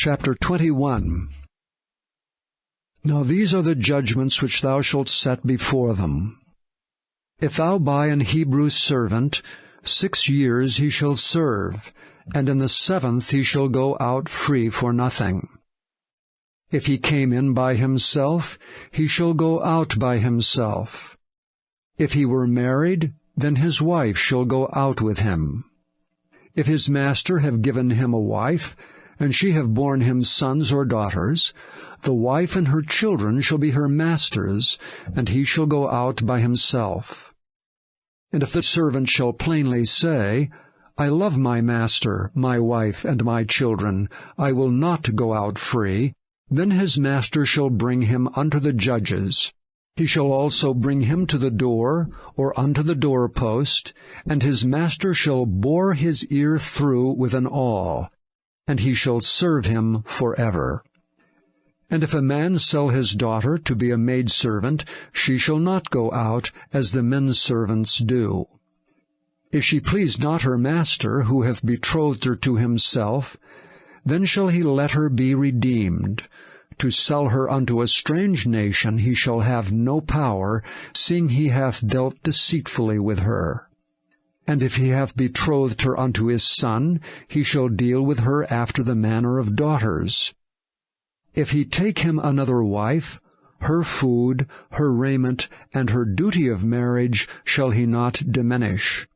Chapter 21. Now these are the judgments which thou shalt set before them. If thou buy an Hebrew servant, 6 years he shall serve, and in the 7th he shall go out free for nothing. If he came in by himself, he shall go out by himself. If he were married, then his wife shall go out with him. If his master have given him a wife, and she have borne him sons or daughters, the wife and her children shall be her master's, and he shall go out by himself. And if the servant shall plainly say, I love my master, my wife, and my children, I will not go out free, then his master shall bring him unto the judges. He shall also bring him to the door, or unto the doorpost, and his master shall bore his ear through with an awl, and he shall serve him forever. And if a man sell his daughter to be a maidservant, she shall not go out, as the men's servants do. If she please not her master, who hath betrothed her to himself, then shall he let her be redeemed. To sell her unto a strange nation he shall have no power, seeing he hath dealt deceitfully with her. And if he hath betrothed her unto his son, he shall deal with her after the manner of daughters. If he take him another wife, her food, her raiment, and her duty of marriage shall he not diminish.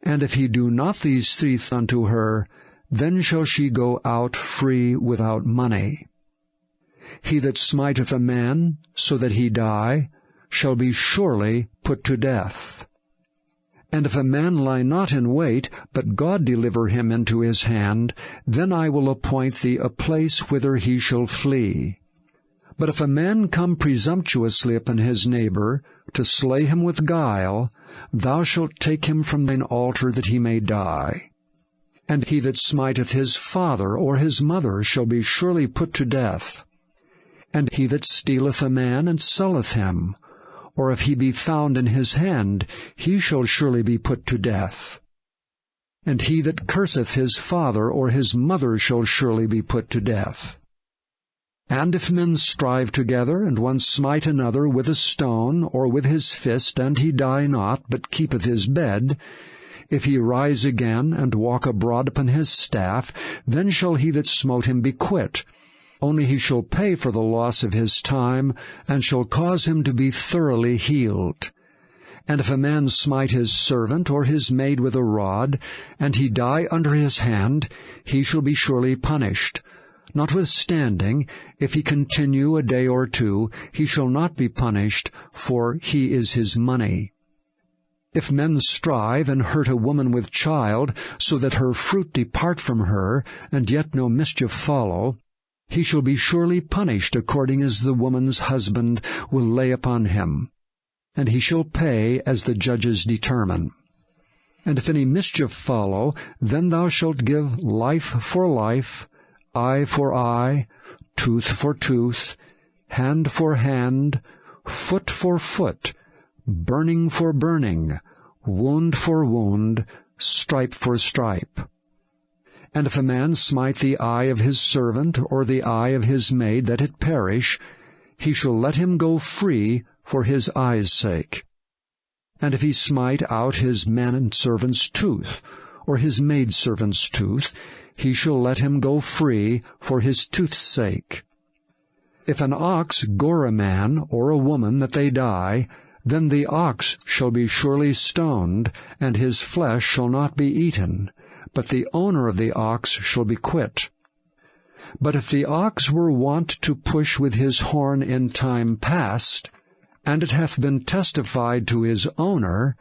And if he do not these 3 unto her, then shall she go out free without money. He that smiteth a man, so that he die, shall be surely put to death. And if a man lie not in wait, but God deliver him into his hand, then I will appoint thee a place whither he shall flee. But if a man come presumptuously upon his neighbor, to slay him with guile, thou shalt take him from thine altar that he may die. And he that smiteth his father or his mother shall be surely put to death. And he that stealeth a man and selleth him, or if he be found in his hand, he shall surely be put to death. And he that curseth his father or his mother shall surely be put to death. And if men strive together, and one smite another with a stone, or with his fist, and he die not, but keepeth his bed, if he rise again, and walk abroad upon his staff, then shall he that smote him be quit. Only he shall pay for the loss of his time, and shall cause him to be thoroughly healed. And if a man smite his servant or his maid with a rod, and he die under his hand, he shall be surely punished. Notwithstanding, if he continue a day or 2, he shall not be punished, for he is his money. If men strive and hurt a woman with child, so that her fruit depart from her, and yet no mischief follow, he shall be surely punished according as the woman's husband will lay upon him, and he shall pay as the judges determine. And if any mischief follow, then thou shalt give life for life, eye for eye, tooth for tooth, hand for hand, foot for foot, burning for burning, wound for wound, stripe for stripe. And if a man smite the eye of his servant or the eye of his maid, that it perish, he shall let him go free for his eye's sake. And if he smite out his manservant's tooth, or his maidservant's tooth, he shall let him go free for his tooth's sake. If an ox gore a man or a woman that they die, then the ox shall be surely stoned, and his flesh shall not be eaten, but the owner of the ox shall be quit. But if the ox were wont to push with his horn in time past, and it hath been testified to his owner,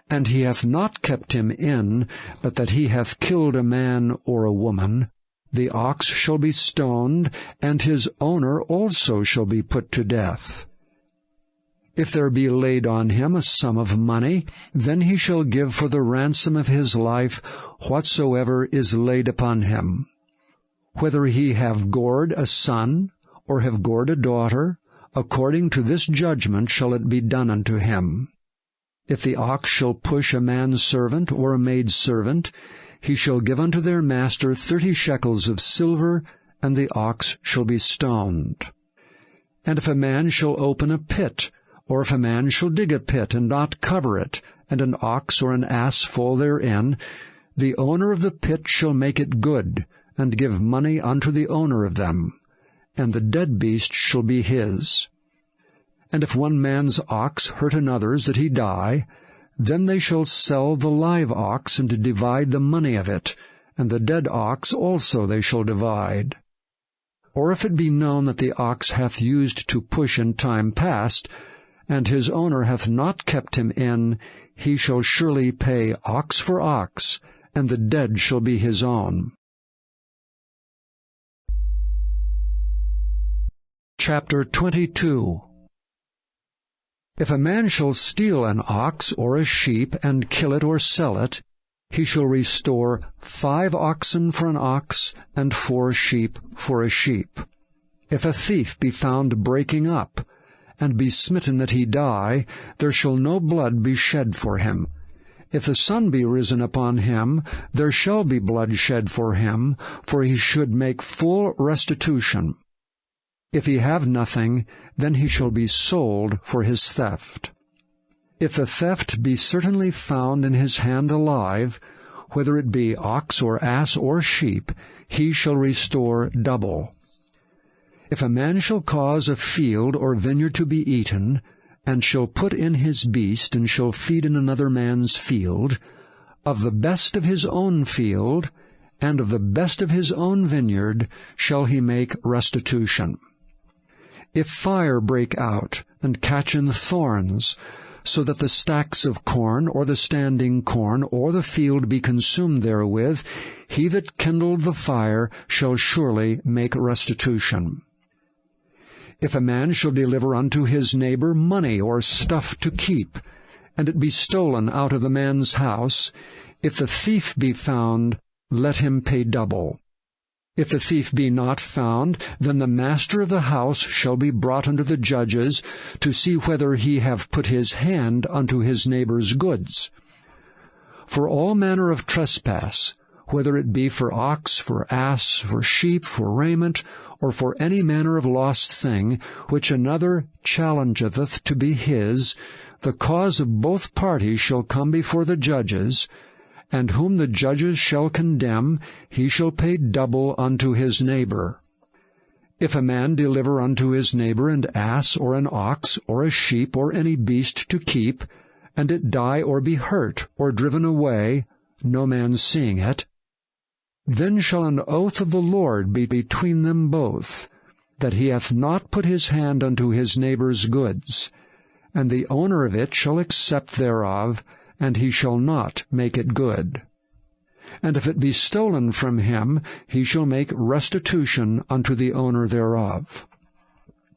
and he hath not kept him in, but that he hath killed a man or a woman, the ox shall be stoned, and his owner also shall be put to death. If there be laid on him a sum of money, then he shall give for the ransom of his life whatsoever is laid upon him. Whether he have gored a son, or have gored a daughter, according to this judgment shall it be done unto him. If the ox shall push a manservant or a maidservant, he shall give unto their master 30 shekels of silver, and the ox shall be stoned. And if a man shall open a pit, or if a man shall dig a pit and not cover it, and an ox or an ass fall therein, the owner of the pit shall make it good, and give money unto the owner of them, and the dead beast shall be his. And if one man's ox hurt another's that he die, then they shall sell the live ox, and divide the money of it, and the dead ox also they shall divide. Or if it be known that the ox hath used to push in time past, and his owner hath not kept him in, he shall surely pay ox for ox, and the dead shall be his own. Chapter 22. If a man shall steal an ox or a sheep, and kill it or sell it, he shall restore 5 oxen for an ox, and 4 sheep for a sheep. If a thief be found breaking up, and be smitten that he die, there shall no blood be shed for him. If the sun be risen upon him, there shall be blood shed for him, for he should make full restitution. If he have nothing, then he shall be sold for his theft. If the theft be certainly found in his hand alive, whether it be ox or ass or sheep, he shall restore double. If a man shall cause a field or vineyard to be eaten, and shall put in his beast, and shall feed in another man's field, of the best of his own field, and of the best of his own vineyard, shall he make restitution. If fire break out, and catch in thorns, so that the stacks of corn, or the standing corn, or the field be consumed therewith, he that kindled the fire shall surely make restitution. If a man shall deliver unto his neighbor money or stuff to keep, and it be stolen out of the man's house, if the thief be found, let him pay double. If the thief be not found, then the master of the house shall be brought unto the judges, to see whether he have put his hand unto his neighbor's goods. For all manner of trespass, whether it be for ox, for ass, for sheep, for raiment, or for any manner of lost thing, which another challengeth to be his, the cause of both parties shall come before the judges, and whom the judges shall condemn, he shall pay double unto his neighbor. If a man deliver unto his neighbor an ass, or an ox, or a sheep, or any beast to keep, and it die or be hurt, or driven away, no man seeing it, then shall an oath of the Lord be between them both, that he hath not put his hand unto his neighbor's goods, and the owner of it shall accept thereof, and he shall not make it good. And if it be stolen from him, he shall make restitution unto the owner thereof.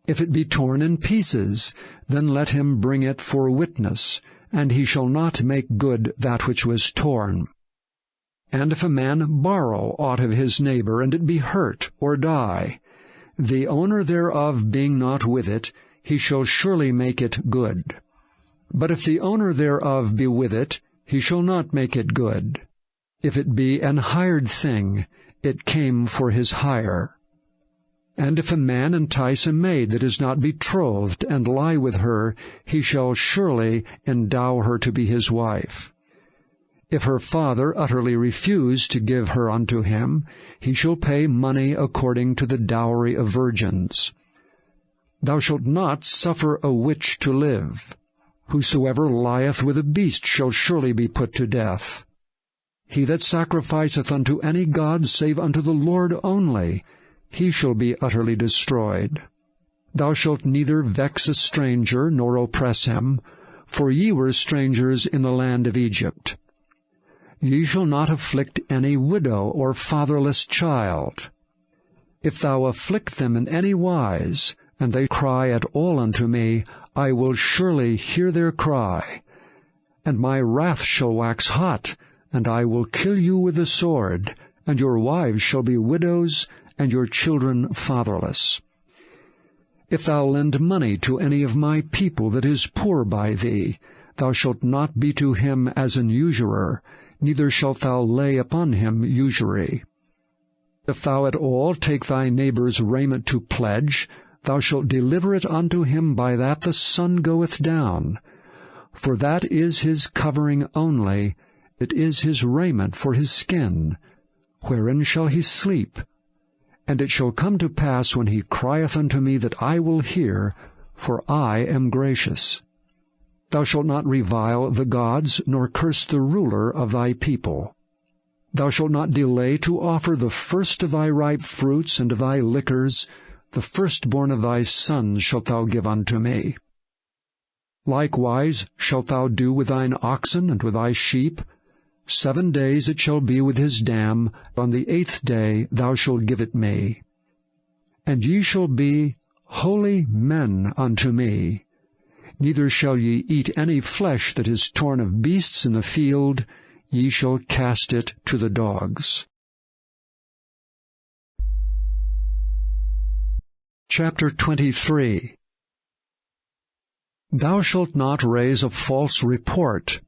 If it be torn in pieces, then let him bring it for witness, and he shall not make good that which was torn. And if a man borrow aught of his neighbor, and it be hurt, or die, the owner thereof being not with it, he shall surely make it good. But if the owner thereof be with it, he shall not make it good. If it be an hired thing, it came for his hire. And if a man entice a maid that is not betrothed, and lie with her, he shall surely endow her to be his wife. If her father utterly refuse to give her unto him, he shall pay money according to the dowry of virgins. Thou shalt not suffer a witch to live. Whosoever lieth with a beast shall surely be put to death. He that sacrificeth unto any god save unto the Lord only, he shall be utterly destroyed. Thou shalt neither vex a stranger, nor oppress him, for ye were strangers in the land of Egypt. Ye shall not afflict any widow or fatherless child. If thou afflict them in any wise, and they cry at all unto me, I will surely hear their cry. And my wrath shall wax hot, and I will kill you with the sword, and your wives shall be widows, and your children fatherless. If thou lend money to any of my people that is poor by thee, thou shalt not be to him as an usurer, neither shalt thou lay upon him usury. If thou at all take thy neighbor's raiment to pledge, thou shalt deliver it unto him by that the sun goeth down. For that is his covering only, it is his raiment for his skin. Wherein shall he sleep? And it shall come to pass when he crieth unto me that I will hear, for I am gracious. Thou shalt not revile the gods, nor curse the ruler of thy people. Thou shalt not delay to offer the first of thy ripe fruits and of thy liquors, the firstborn of thy sons shalt thou give unto me. Likewise shalt thou do with thine oxen and with thy sheep. 7 days it shall be with his dam, on the 8th day thou shalt give it me. And ye shall be holy men unto me. Neither shall ye eat any flesh that is torn of beasts in the field, ye shall cast it to the dogs. Chapter 23. Thou shalt not raise a false report.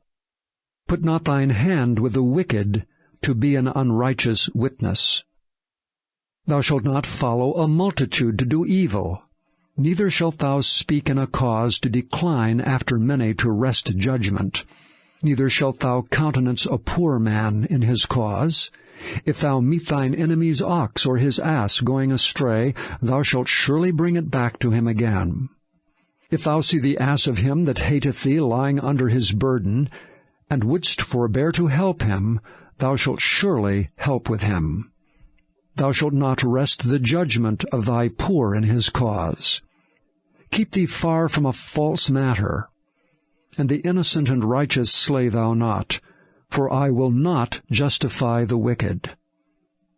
Put not thine hand with the wicked, to be an unrighteous witness. Thou shalt not follow a multitude to do evil, neither shalt thou speak in a cause to decline after many to wrest judgment. Neither shalt thou countenance a poor man in his cause. If thou meet thine enemy's ox or his ass going astray, thou shalt surely bring it back to him again. If thou see the ass of him that hateth thee lying under his burden, and wouldst forbear to help him, thou shalt surely help with him. Thou shalt not wrest the judgment of thy poor in his cause. Keep thee far from a false matter. And the innocent and righteous slay thou not, for I will not justify the wicked.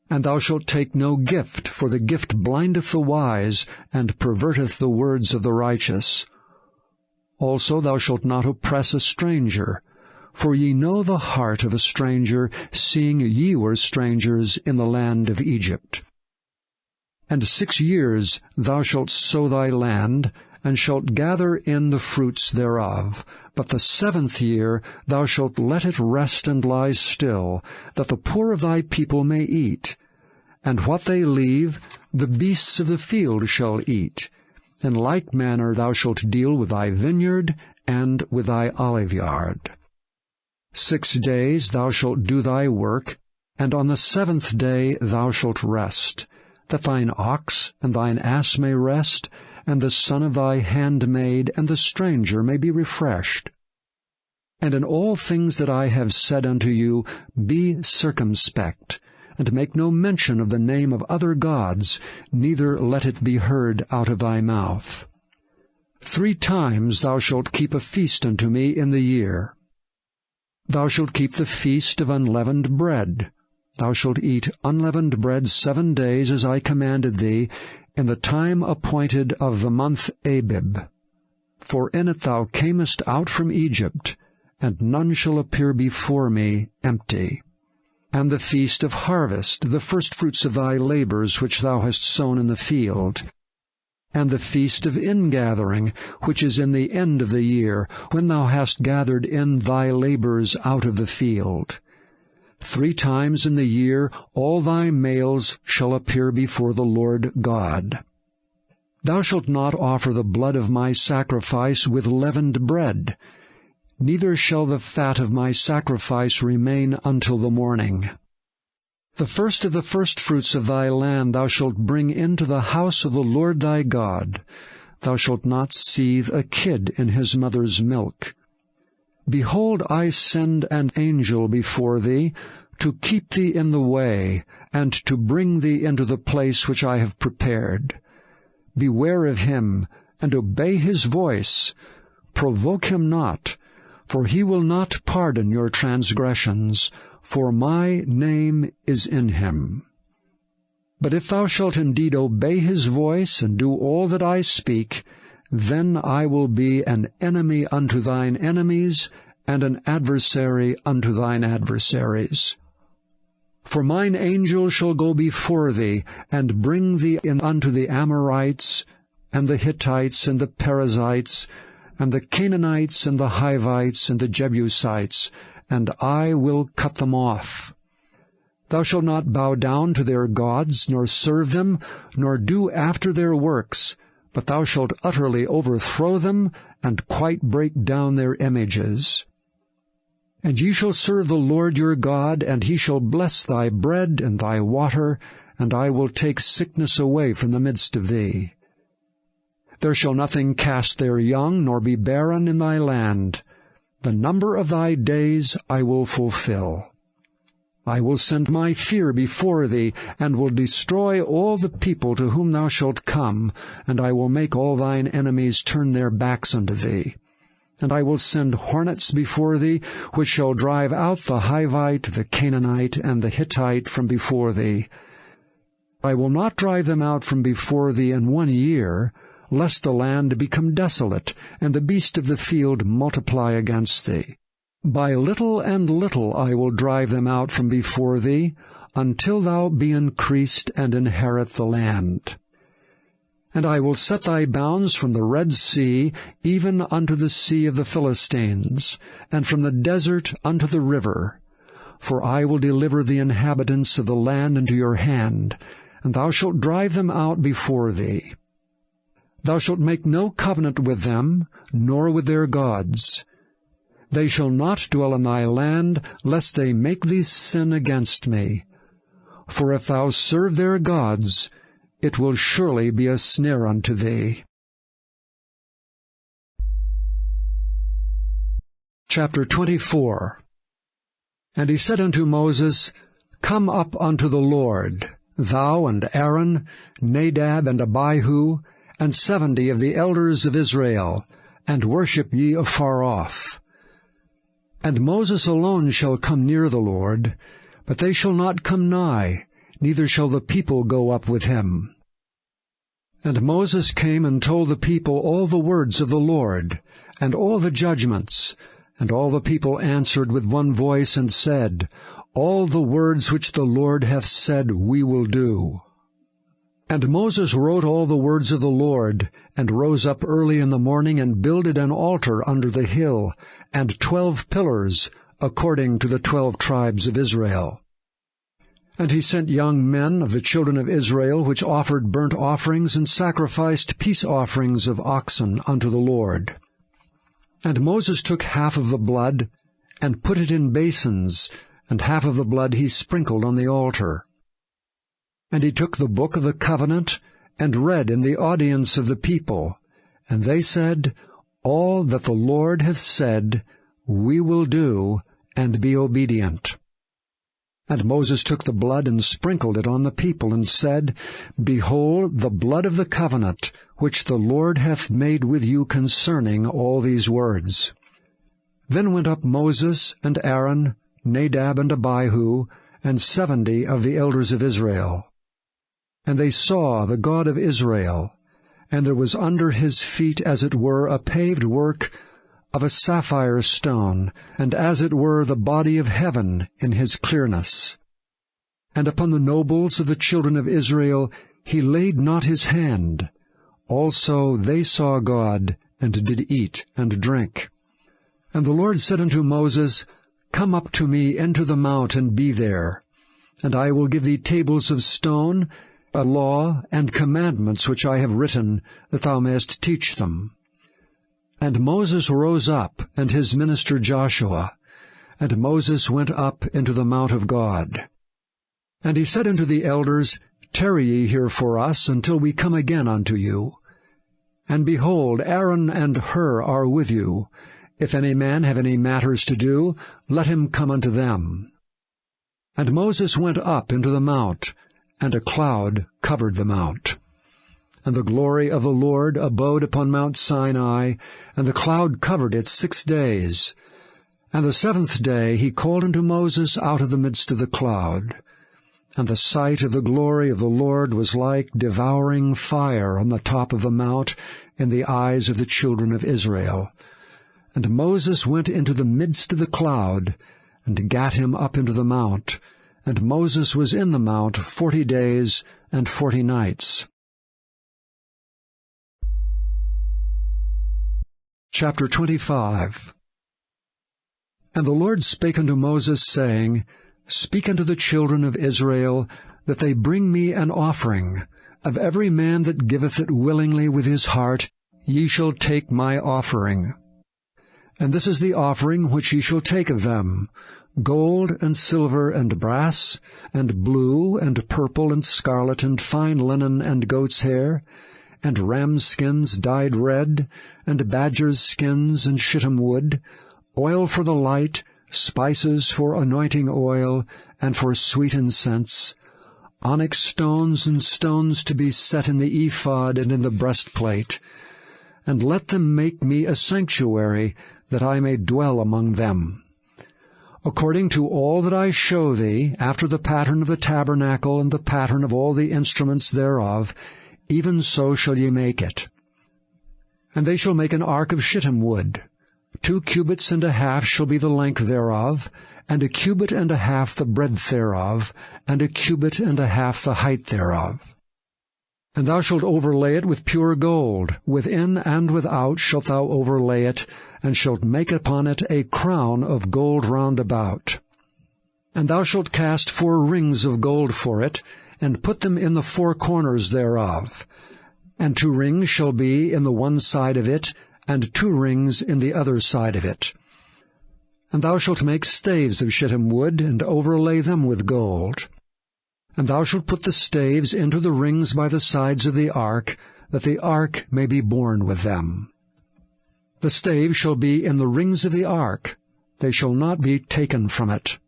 And thou shalt take no gift, for the gift blindeth the wise, and perverteth the words of the righteous. Also thou shalt not oppress a stranger, for ye know the heart of a stranger, seeing ye were strangers in the land of Egypt. And 6 years thou shalt sow thy land, and shalt gather in the fruits thereof. But the 7th year thou shalt let it rest and lie still, that the poor of thy people may eat. And what they leave, the beasts of the field shall eat. In like manner thou shalt deal with thy vineyard and with thy oliveyard. 6 days thou shalt do thy work, and on the 7th day thou shalt rest, that thine ox and thine ass may rest, and the son of thy handmaid and the stranger may be refreshed. And in all things that I have said unto you, be circumspect, and make no mention of the name of other gods, neither let it be heard out of thy mouth. 3 times thou shalt keep a feast unto me in the year. Thou shalt keep the feast of unleavened bread. Thou shalt eat unleavened bread 7 days, as I commanded thee, in the time appointed of the month Abib. For in it thou camest out from Egypt, and none shall appear before me empty. And the feast of harvest, the firstfruits of thy labors which thou hast sown in the field. And the feast of ingathering, which is in the end of the year, when thou hast gathered in thy labors out of the field. 3 times in the year all thy males shall appear before the Lord God. Thou shalt not offer the blood of my sacrifice with leavened bread, neither shall the fat of my sacrifice remain until the morning. The first of the firstfruits of thy land thou shalt bring into the house of the Lord thy God. Thou shalt not seethe a kid in his mother's milk. Behold, I send an angel before thee, to keep thee in the way, and to bring thee into the place which I have prepared. Beware of him, and obey his voice. Provoke him not, for he will not pardon your transgressions, for my name is in him. But if thou shalt indeed obey his voice, and do all that I speak, then I will be an enemy unto thine enemies, and an adversary unto thine adversaries. For mine angel shall go before thee, and bring thee in unto the Amorites, and the Hittites, and the Perizzites, and the Canaanites, and the Hivites, and the Jebusites, and I will cut them off. Thou shalt not bow down to their gods, nor serve them, nor do after their works, but thou shalt utterly overthrow them, and quite break down their images. And ye shall serve the Lord your God, and he shall bless thy bread and thy water, and I will take sickness away from the midst of thee. There shall nothing cast their young, nor be barren in thy land. The number of thy days I will fulfill. I will send my fear before thee, and will destroy all the people to whom thou shalt come, and I will make all thine enemies turn their backs unto thee. And I will send hornets before thee, which shall drive out the Hivite, the Canaanite, and the Hittite from before thee. I will not drive them out from before thee in 1 year, lest the land become desolate, and the beast of the field multiply against thee. By little and little I will drive them out from before thee, until thou be increased and inherit the land. And I will set thy bounds from the Red Sea even unto the sea of the Philistines, and from the desert unto the river. For I will deliver the inhabitants of the land into your hand, and thou shalt drive them out before thee. Thou shalt make no covenant with them, nor with their gods. They shall not dwell in thy land, lest they make thee sin against me. For if thou serve their gods, it will surely be a snare unto thee. Chapter 24. And he said unto Moses, Come up unto the Lord, thou and Aaron, Nadab and Abihu, and 70 of the elders of Israel, and worship ye afar off. And Moses alone shall come near the Lord, but they shall not come nigh, neither shall the people go up with him. And Moses came and told the people all the words of the Lord, and all the judgments. And all the people answered with one voice, and said, All the words which the Lord hath said we will do. And Moses wrote all the words of the Lord, and rose up early in the morning, and builded an altar under the hill, and 12 pillars, according to the 12 tribes of Israel. And he sent young men of the children of Israel, which offered burnt offerings, and sacrificed peace offerings of oxen unto the Lord. And Moses took half of the blood, and put it in basins, and half of the blood he sprinkled on the altar. And he took the book of the covenant, and read in the audience of the people. And they said, All that the Lord hath said, we will do, and be obedient. And Moses took the blood, and sprinkled it on the people, and said, Behold the blood of the covenant, which the Lord hath made with you concerning all these words. Then went up Moses and Aaron, Nadab and Abihu, and 70 of the elders of Israel. And they saw the God of Israel, and there was under his feet as it were a paved work of a sapphire stone, and as it were the body of heaven in his clearness. And upon the nobles of the children of Israel he laid not his hand. Also they saw God, and did eat and drink. And the Lord said unto Moses, Come up to me into the mount, and be there. And I will give thee tables of stone, a law and commandments which I have written, that thou mayest teach them. And Moses rose up, and his minister Joshua. And Moses went up into the mount of God. And he said unto the elders, Tarry ye here for us, until we come again unto you. And behold, Aaron and Hur are with you. If any man have any matters to do, let him come unto them. And Moses went up into the mount, and a cloud covered the mount. And the glory of the Lord abode upon Mount Sinai, and the cloud covered it 6 days. And the 7th day he called unto Moses out of the midst of the cloud. And the sight of the glory of the Lord was like devouring fire on the top of the mount in the eyes of the children of Israel. And Moses went into the midst of the cloud, and gat him up into the mount. And Moses was in the mount 40 days and 40 nights. Chapter 25. And the Lord spake unto Moses, saying, Speak unto the children of Israel, that they bring me an offering. Of every man that giveth it willingly with his heart, ye shall take my offering. And this is the offering which ye shall take of them: gold, and silver, and brass, and blue, and purple, and scarlet, and fine linen, and goat's hair, and rams' skins dyed red, and badgers' skins, and shittim wood, oil for the light, spices for anointing oil, and for sweet incense, onyx stones and stones to be set in the ephod and in the breastplate. And let them make me a sanctuary, that I may dwell among them. According to all that I show thee, after the pattern of the tabernacle and the pattern of all the instruments thereof, even so shall ye make it. And they shall make an ark of shittim wood. 2 cubits and a half shall be the length thereof, and 1 cubit and a half the breadth thereof, and 1 cubit and a half the height thereof. And thou shalt overlay it with pure gold. Within and without shalt thou overlay it, and shalt make upon it a crown of gold round about. And thou shalt cast 4 rings of gold for it, and put them in the 4 corners thereof. And 2 rings shall be in the one side of it, and 2 rings in the other side of it. And thou shalt make staves of shittim wood, and overlay them with gold. And thou shalt put the staves into the rings by the sides of the ark, that the ark may be borne with them. The staves shall be in the rings of the ark, they shall not be taken from it.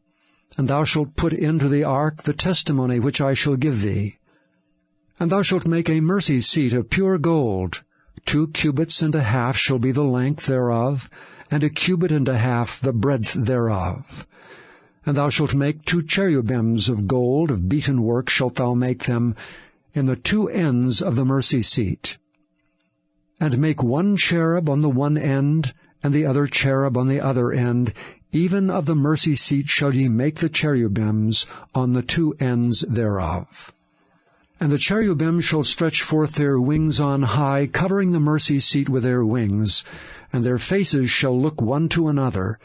And thou shalt put into the ark the testimony which I shall give thee. And thou shalt make a mercy seat of pure gold. 2 cubits and a half shall be the length thereof, and 1 cubit and a half the breadth thereof. And thou shalt make 2 cherubims of gold, of beaten work shalt thou make them, in the 2 ends of the mercy seat. And make 1 cherub on the one end, and the other cherub on the other end. Even of the mercy seat shall ye make the cherubims on the 2 ends thereof. And the cherubim shall stretch forth their wings on high, covering the mercy seat with their wings, and their faces shall look one to another.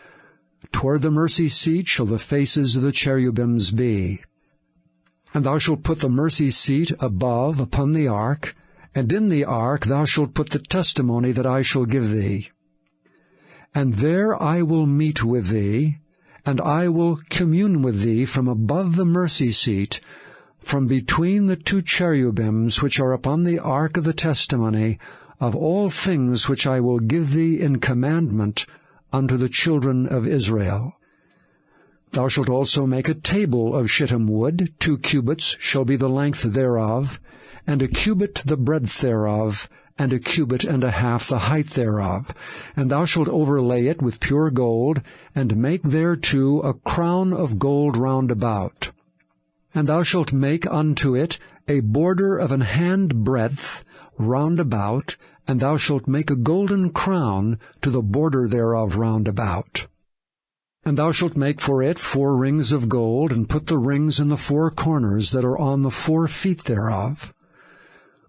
Toward the mercy seat shall the faces of the cherubims be. And thou shalt put the mercy seat above upon the ark, and in the ark thou shalt put the testimony that I shall give thee. And there I will meet with thee, and I will commune with thee from above the mercy seat, from between the 2 cherubims which are upon the ark of the testimony, of all things which I will give thee in commandment unto the children of Israel. Thou shalt also make a table of shittim wood. 2 cubits shall be the length thereof, and 1 cubit the breadth thereof, and 1 cubit and a half the height thereof. And thou shalt overlay it with pure gold, and make thereto a crown of gold round about. And thou shalt make unto it a border of an hand breadth round about, and thou shalt make a golden crown to the border thereof round about. And thou shalt make for it 4 rings of gold, and put the rings in the 4 corners that are on the 4 feet thereof.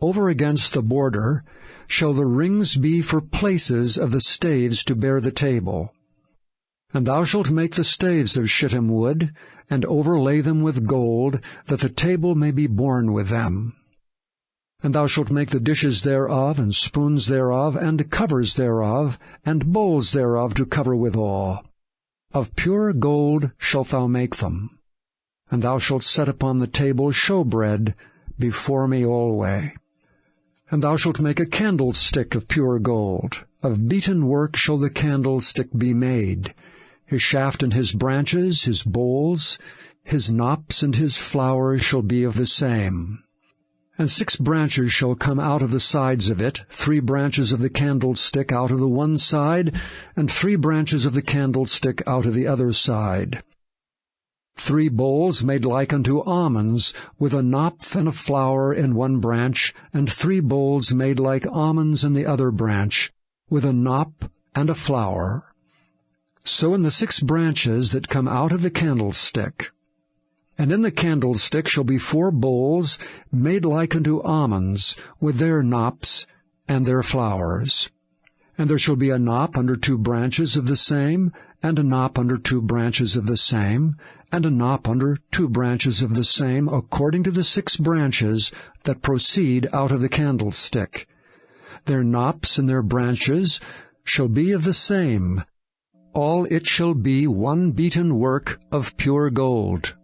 Over against the border shall the rings be for places of the staves to bear the table. And thou shalt make the staves of shittim wood, and overlay them with gold, that the table may be borne with them. And thou shalt make the dishes thereof, and spoons thereof, and covers thereof, and bowls thereof to cover withal. Of pure gold shalt thou make them. And thou shalt set upon the table showbread before me alway. And thou shalt make a candlestick of pure gold. Of beaten work shall the candlestick be made. His shaft and his branches, his bowls, his knops and his flowers shall be of the same. And 6 branches shall come out of the sides of it, 3 branches of the candlestick out of the one side, and 3 branches of the candlestick out of the other side. 3 bowls made like unto almonds, with a knop and a flower in one branch, and 3 bowls made like almonds in the other branch, with a knop and a flower. So in the 6 branches that come out of the candlestick. And in the candlestick shall be 4 bowls made like unto almonds, with their knops and their flowers. And there shall be a knop under 2 branches of the same, and a knop under 2 branches of the same, and a knop under 2 branches of the same, according to the 6 branches that proceed out of the candlestick. Their knops and their branches shall be of the same. All it shall be one beaten work of pure gold.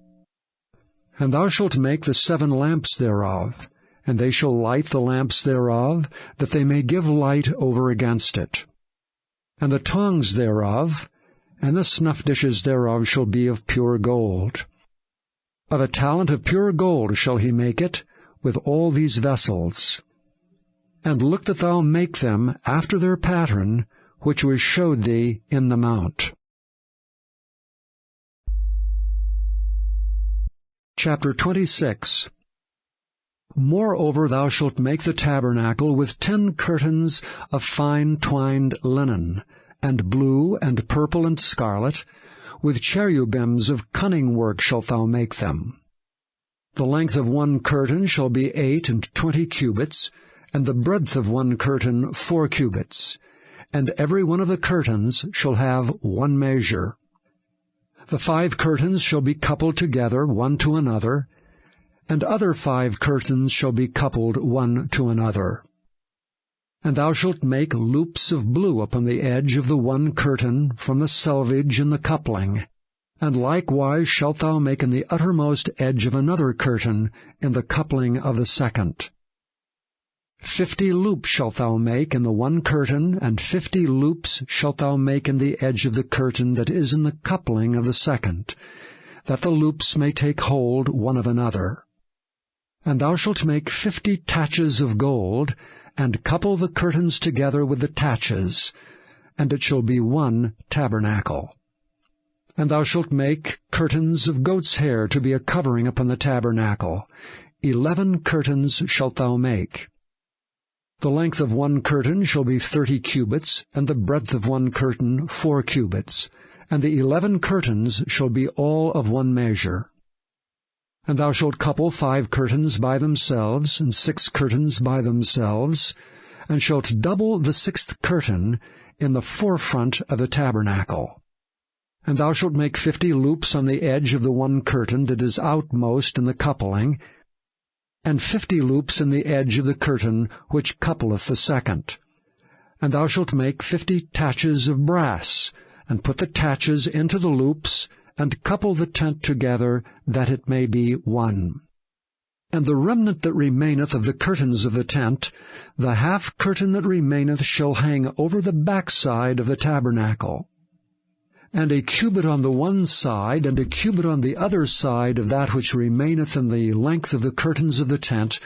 And thou shalt make the 7 lamps thereof, and they shall light the lamps thereof, that they may give light over against it. And the tongs thereof, and the snuff dishes thereof shall be of pure gold. Of a talent of pure gold shall he make it, with all these vessels. And look that thou make them after their pattern, which was showed thee in the mount. Chapter 26. Moreover thou shalt make the tabernacle with 10 curtains of fine twined linen, and blue, and purple, and scarlet. With cherubims of cunning work shalt thou make them. The length of 1 curtain shall be 28 cubits, and the breadth of 1 curtain 4 cubits, and every one of the curtains shall have 1 measure. The 5 curtains shall be coupled together one to another, and other 5 curtains shall be coupled one to another. And thou shalt make loops of blue upon the edge of the 1 curtain from the selvage in the coupling, and likewise shalt thou make in the uttermost edge of another curtain in the coupling of the 2nd. 50 loops shalt thou make in the 1 curtain, and 50 loops shalt thou make in the edge of the curtain that is in the coupling of the 2nd, that the loops may take hold one of another. And thou shalt make 50 taches of gold, and couple the curtains together with the taches, and it shall be 1 tabernacle. And thou shalt make curtains of goat's hair to be a covering upon the tabernacle. 11 curtains shalt thou make. The length of 1 curtain shall be 30 cubits, and the breadth of 1 curtain 4 cubits, and the 11 curtains shall be all of 1 measure. And thou shalt couple 5 curtains by themselves, and 6 curtains by themselves, and shalt double the 6th curtain in the forefront of the tabernacle. And thou shalt make 50 loops on the edge of the 1 curtain that is outmost in the coupling, and 50 loops in the edge of the curtain which coupleth the 2nd. And thou shalt make 50 taches of brass, and put the taches into the loops, and couple the tent together, that it may be 1. And the remnant that remaineth of the curtains of the tent, the 1/2 curtain that remaineth shall hang over the backside of the tabernacle. And a cubit on the one side, and a cubit on the other side of that which remaineth in the length of the curtains of the tent,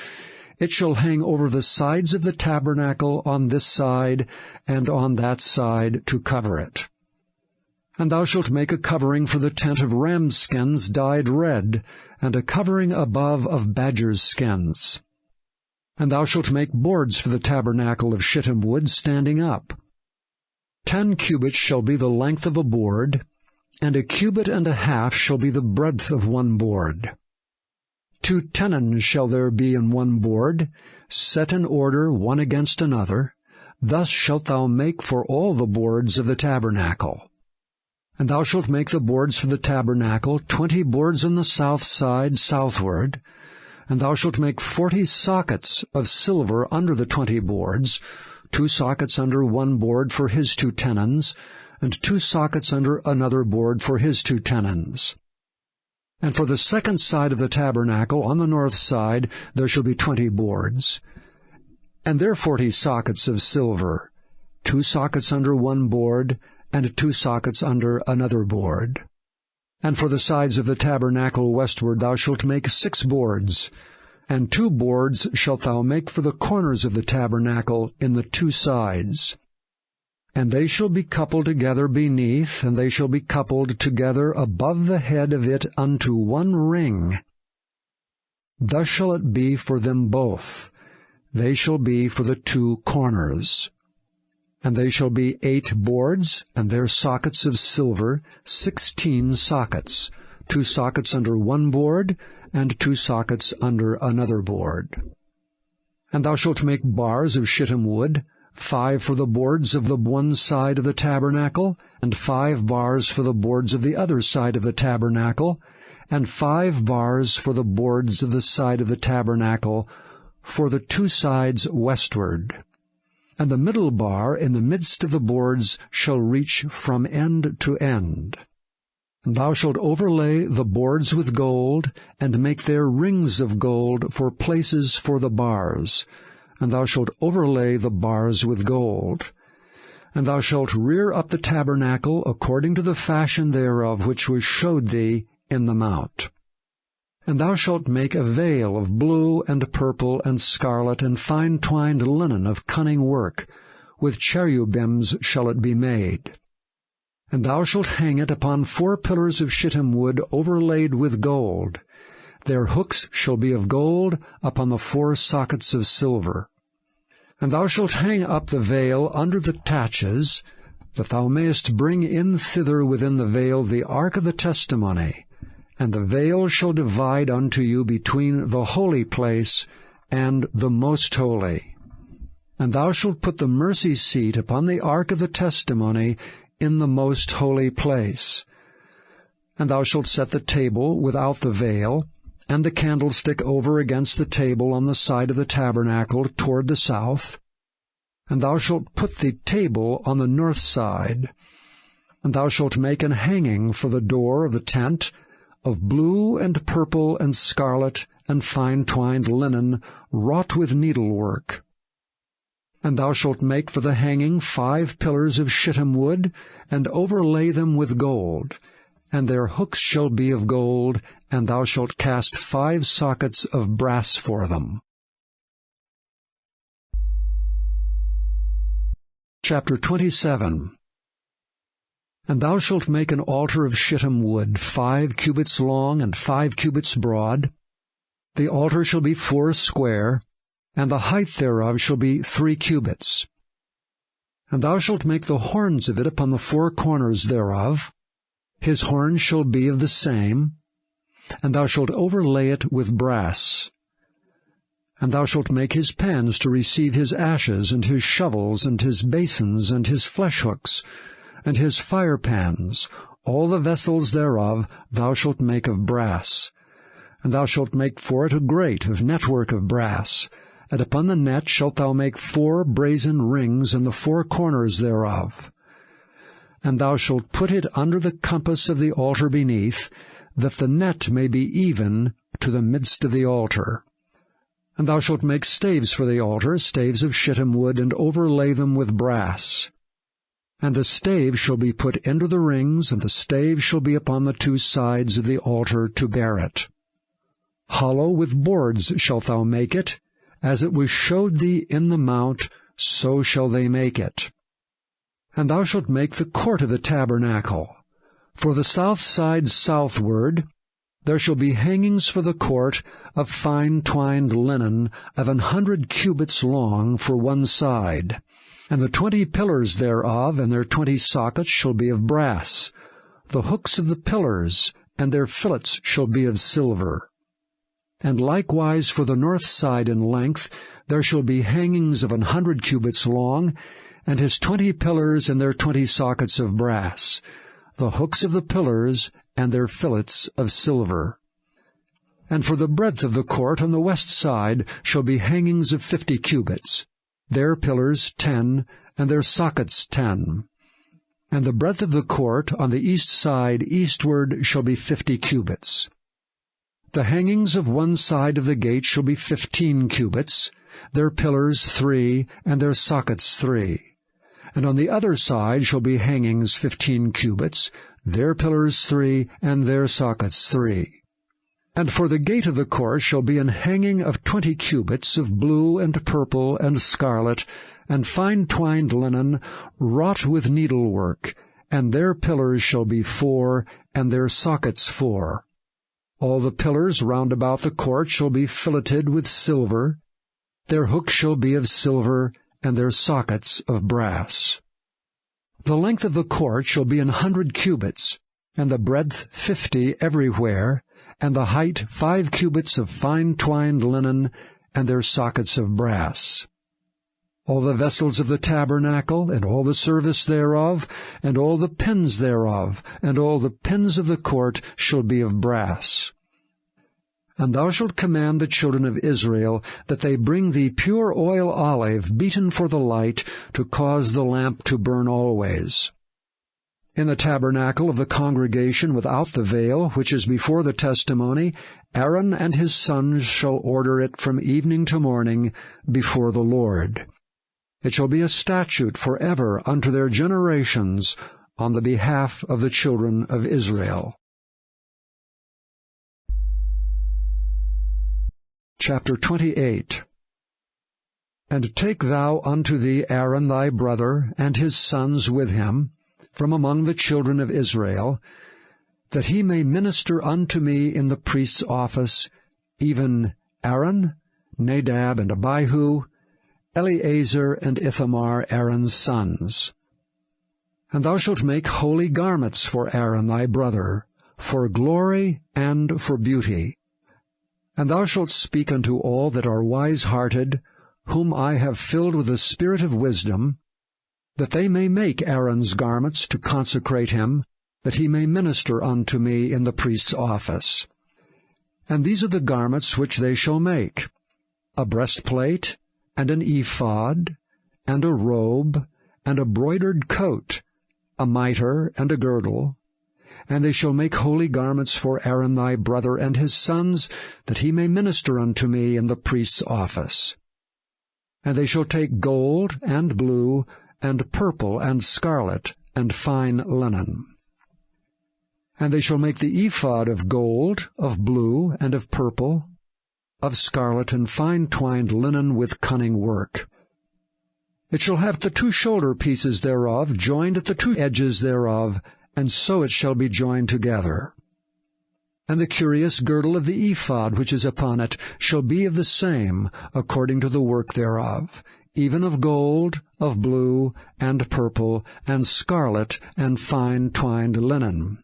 it shall hang over the sides of the tabernacle on this side and on that side to cover it. And thou shalt make a covering for the tent of ram's skins dyed red, and a covering above of badger's skins. And thou shalt make boards for the tabernacle of shittim wood standing up. 10 cubits shall be the length of a board, and 1.5 cubits shall be the breadth of 1 board. 2 tenons shall there be in 1 board, set in order one against another. Thus shalt thou make for all the boards of the tabernacle. And thou shalt make the boards for the tabernacle 20 boards on the south side southward, and thou shalt make 40 sockets of silver under the 20 boards, 2 sockets under 1 board for his 2 tenons, and 2 sockets under another board for his 2 tenons. And for the 2nd side of the tabernacle, on the north side, there shall be 20 boards, and their 40 sockets of silver, 2 sockets under 1 board, and 2 sockets under another board. And for the sides of the tabernacle westward thou shalt make 6 boards, and 2 boards shalt thou make for the corners of the tabernacle in the 2 sides. And they shall be coupled together beneath, and they shall be coupled together above the head of it unto 1 ring. Thus shall it be for them both. They shall be for the 2 corners. And they shall be 8 boards, and their sockets of silver, 16 sockets, 2 sockets under 1 board, and 2 sockets under another board. And thou shalt make bars of shittim wood, 5 for the boards of the one side of the tabernacle, and 5 bars for the boards of the other side of the tabernacle, and 5 bars for the boards of the side of the tabernacle, for the 2 sides westward. And the middle bar in the midst of the boards shall reach from end to end. And thou shalt overlay the boards with gold, and make their rings of gold for places for the bars. And thou shalt overlay the bars with gold. And thou shalt rear up the tabernacle according to the fashion thereof which was showed thee in the mount. And thou shalt make a veil of blue and purple and scarlet and fine twined linen of cunning work. With cherubims shall it be made. And thou shalt hang it upon 4 pillars of shittim wood overlaid with gold. Their hooks shall be of gold upon the 4 sockets of silver. And thou shalt hang up the veil under the taches, that thou mayest bring in thither within the veil the ark of the testimony. And the veil shall divide unto you between the holy place and the most holy. And thou shalt put the mercy seat upon the ark of the testimony in the most holy place. And thou shalt set the table without the veil, and the candlestick over against the table on the side of the tabernacle toward the south. And thou shalt put the table on the north side. And thou shalt make an hanging for the door of the tent, of blue and purple and scarlet and fine twined linen, wrought with needlework. And thou shalt make for the hanging 5 pillars of shittim wood, and overlay them with gold. And their hooks shall be of gold, and thou shalt cast 5 sockets of brass for them. Chapter 27. And thou shalt make an altar of shittim wood, 5 cubits long and 5 cubits broad. The altar shall be 4 square, and the height thereof shall be 3 cubits. And thou shalt make the horns of it upon the 4 corners thereof. His horns shall be of the same, and thou shalt overlay it with brass. And thou shalt make his pans to receive his ashes, and his shovels, and his basins, and his flesh hooks, and his fire pans. All the vessels thereof thou shalt make of brass. And thou shalt make for it a grate of network of brass. And upon the net shalt thou make 4 brazen rings in the 4 corners thereof. And thou shalt put it under the compass of the altar beneath, that the net may be even to the midst of the altar. And thou shalt make staves for the altar, staves of shittim wood, and overlay them with brass. And the stave shall be put into the rings, and the stave shall be upon the 2 sides of the altar to bear it. Hollow with boards shalt thou make it, as it was showed thee in the mount, so shall they make it. And thou shalt make the court of the tabernacle. For the south side southward there shall be hangings for the court of fine twined linen of 100 cubits long for one side. And the 20 pillars thereof and their 20 sockets shall be of brass. The hooks of the pillars and their fillets shall be of silver. And likewise for the north side in length there shall be hangings of 100 cubits long, and his 20 pillars and their 20 sockets of brass, the hooks of the pillars and their fillets of silver. And for the breadth of the court on the west side shall be hangings of 50 cubits, their pillars 10, and their sockets 10. And the breadth of the court on the east side eastward shall be 50 cubits. The hangings of one side of the gate shall be 15 cubits, their pillars 3, and their sockets 3. And on the other side shall be hangings 15 cubits, their pillars 3, and their sockets 3. And for the gate of the court shall be an hanging of 20 cubits of blue and purple and scarlet, and fine twined linen, wrought with needlework, and their pillars shall be 4, and their sockets 4. All the pillars round about the court shall be filleted with silver. Their hooks shall be of silver, and their sockets of brass. The length of the court shall be 100 cubits, and the breadth 50 everywhere, and the height 5 cubits of fine twined linen, and their sockets of brass. All the vessels of the tabernacle, and all the service thereof, and all the pins thereof, and all the pins of the court shall be of brass. And thou shalt command the children of Israel that they bring thee pure oil olive, beaten for the light, to cause the lamp to burn always. In the tabernacle of the congregation without the veil, which is before the testimony, Aaron and his sons shall order it from evening to morning before the Lord. It shall be a statute forever unto their generations on the behalf of the children of Israel. Chapter 28. And take thou unto thee Aaron thy brother, and his sons with him, from among the children of Israel, that he may minister unto me in the priest's office, even Aaron, Nadab, and Abihu, Eleazar and Ithamar, Aaron's sons. And thou shalt make holy garments for Aaron thy brother, for glory and for beauty. And thou shalt speak unto all that are wise-hearted, whom I have filled with the spirit of wisdom, that they may make Aaron's garments to consecrate him, that he may minister unto me in the priest's office. And these are the garments which they shall make: a breastplate, and an ephod, and a robe, and a broidered coat, a mitre, and a girdle. And they shall make holy garments for Aaron thy brother and his sons, that he may minister unto me in the priest's office. And they shall take gold, and blue, and purple, and scarlet, and fine linen. And they shall make the ephod of gold, of blue, and of purple, of scarlet, and fine twined linen with cunning work. It shall have the 2 shoulder pieces thereof joined at the 2 edges thereof, and so it shall be joined together. And the curious girdle of the ephod which is upon it shall be of the same, according to the work thereof, even of gold, of blue, and purple, and scarlet, and fine twined linen.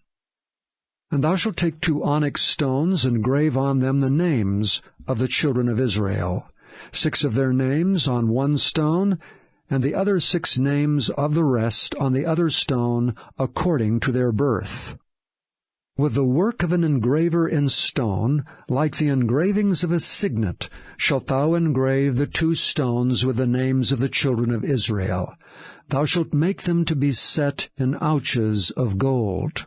And thou shalt take 2 onyx stones, and grave on them the names of the children of Israel, 6 of their names on 1 stone, and the other 6 names of the rest on the other stone, according to their birth. With the work of an engraver in stone, like the engravings of a signet, shalt thou engrave the 2 stones with the names of the children of Israel. Thou shalt make them to be set in ouches of gold.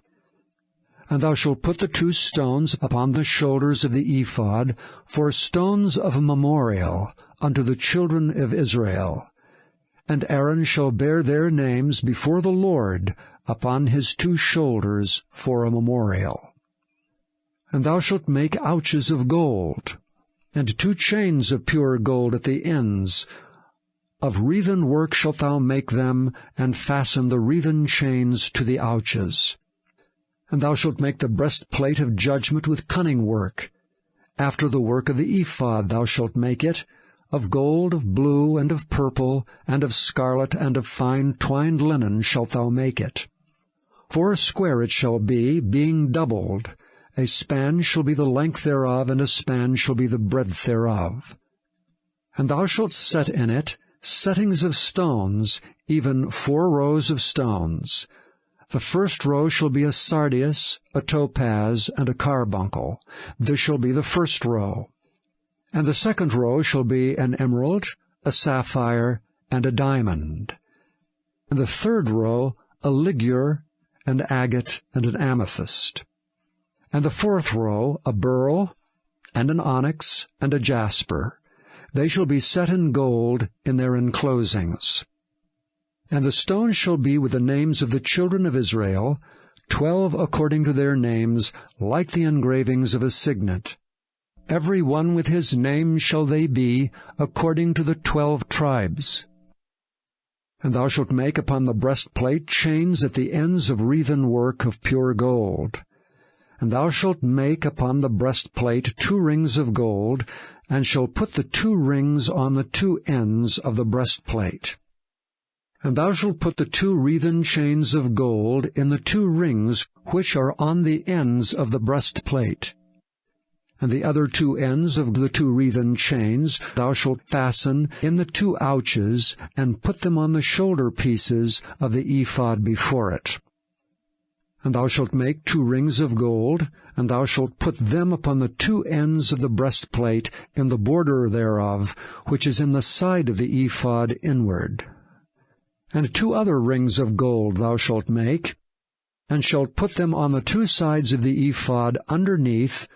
And thou shalt put the 2 stones upon the shoulders of the ephod for stones of memorial unto the children of Israel. And Aaron shall bear their names before the Lord upon his 2 shoulders for a memorial. And thou shalt make ouches of gold, and 2 chains of pure gold at the ends. Of wreathen work shalt thou make them, and fasten the wreathen chains to the ouches. And thou shalt make the breastplate of judgment with cunning work. After the work of the ephod thou shalt make it, of gold, of blue, and of purple, and of scarlet, and of fine twined linen shalt thou make it. 4 square it shall be, being doubled. A span shall be the length thereof, and a span shall be the breadth thereof. And thou shalt set in it settings of stones, even 4 rows of stones. The first row shall be a sardius, a topaz, and a carbuncle. This shall be the first row. And the second row shall be an emerald, a sapphire, and a diamond. And the third row a ligure, an agate, and an amethyst. And the fourth row a beryl, and an onyx, and a jasper. They shall be set in gold in their enclosings. And the stones shall be with the names of the children of Israel, 12 according to their names, like the engravings of a signet. Every one with his name shall they be, according to the 12 tribes. And thou shalt make upon the breastplate chains at the ends of wreathen work of pure gold. And thou shalt make upon the breastplate 2 rings of gold, and shalt put the 2 rings on the 2 ends of the breastplate. And thou shalt put the 2 wreathen chains of gold in the 2 rings which are on the ends of the breastplate. And the other 2 ends of the 2 wreathen chains thou shalt fasten in the 2 ouches, and put them on the shoulder pieces of the ephod before it. And thou shalt make 2 rings of gold, and thou shalt put them upon the 2 ends of the breastplate in the border thereof, which is in the side of the ephod inward. And 2 other rings of gold thou shalt make, and shalt put them on the 2 sides of the ephod underneath,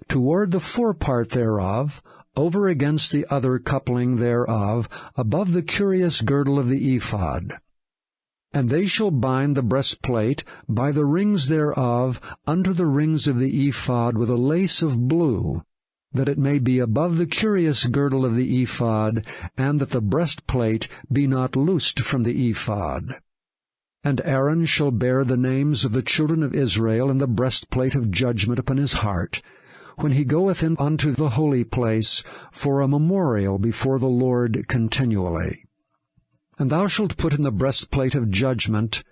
toward the forepart thereof, over against the other coupling thereof, above the curious girdle of the ephod. And they shall bind the breastplate by the rings thereof unto the rings of the ephod with a lace of blue, that it may be above the curious girdle of the ephod, and that the breastplate be not loosed from the ephod. And Aaron shall bear the names of the children of Israel in the breastplate of judgment upon his heart, when he goeth in unto the holy place, for a memorial before the Lord continually. And thou shalt put in the breastplate of judgment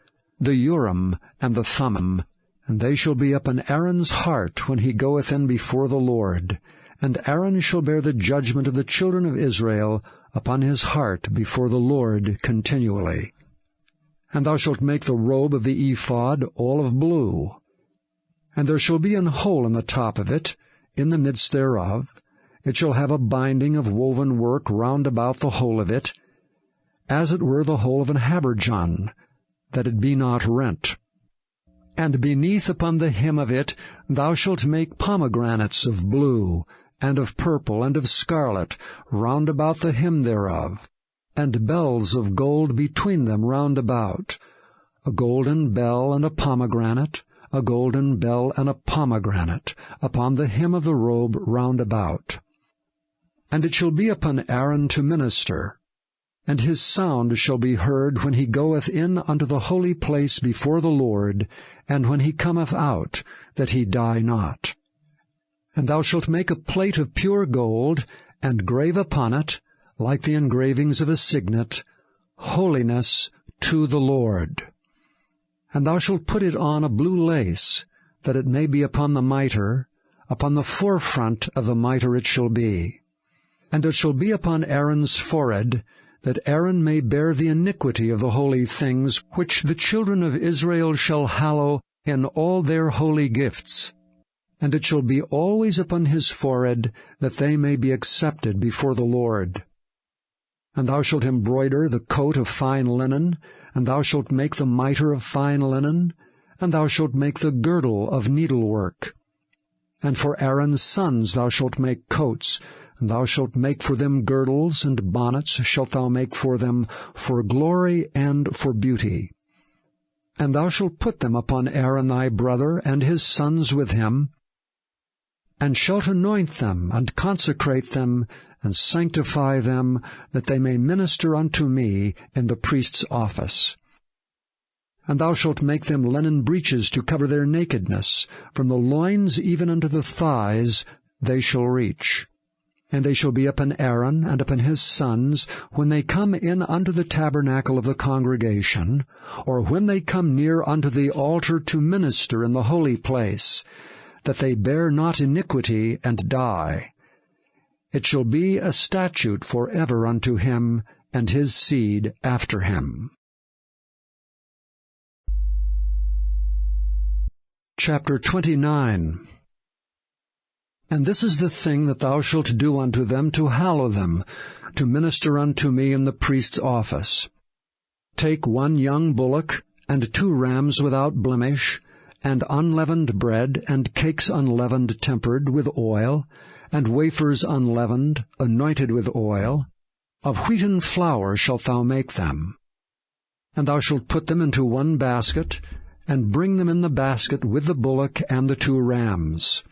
the Urim and the Thummim, and they shall be upon Aaron's heart when he goeth in before the Lord. And Aaron shall bear the judgment of the children of Israel upon his heart before the Lord continually. And thou shalt make the robe of the ephod all of blue. And there shall be an hole in the top of it, in the midst thereof. It shall have a binding of woven work round about the hole of it, as it were the hole of an habergeon, that it be not rent. And beneath upon the hem of it thou shalt make pomegranates of blue, and of purple, and of scarlet, round about the hem thereof, and bells of gold between them round about, a golden bell and a pomegranate, a golden bell and a pomegranate, upon the hem of the robe round about. And it shall be upon Aaron to minister, and his sound shall be heard when he goeth in unto the holy place before the Lord, and when he cometh out, that he die not. And thou shalt make a plate of pure gold, and grave upon it, like the engravings of a signet, Holiness to the Lord. And thou shalt put it on a blue lace, that it may be upon the mitre, upon the forefront of the mitre it shall be. And it shall be upon Aaron's forehead, that Aaron may bear the iniquity of the holy things, which the children of Israel shall hallow in all their holy gifts. And it shall be always upon his forehead, that they may be accepted before the Lord. And thou shalt embroider the coat of fine linen, and thou shalt make the mitre of fine linen, and thou shalt make the girdle of needlework. And for Aaron's sons thou shalt make coats, and thou shalt make for them girdles, and bonnets shalt thou make for them, for glory and for beauty. And thou shalt put them upon Aaron thy brother, and his sons with him, and shalt anoint them, and consecrate them, and sanctify them, that they may minister unto me in the priest's office. And thou shalt make them linen breeches to cover their nakedness, from the loins even unto the thighs they shall reach. And they shall be upon Aaron and upon his sons when they come in unto the tabernacle of the congregation, or when they come near unto the altar to minister in the holy place, that they bear not iniquity and die. It shall be a statute forever unto him and his seed after him. Chapter 29. And this is the thing that thou shalt do unto them to hallow them, to minister unto me in the priest's office. Take 1 young bullock, and 2 rams without blemish, and unleavened bread, and cakes unleavened tempered with oil, and wafers unleavened, anointed with oil. Of wheaten flour shalt thou make them. And thou shalt put them into 1 basket, and bring them in the basket with the bullock and the 2 rams.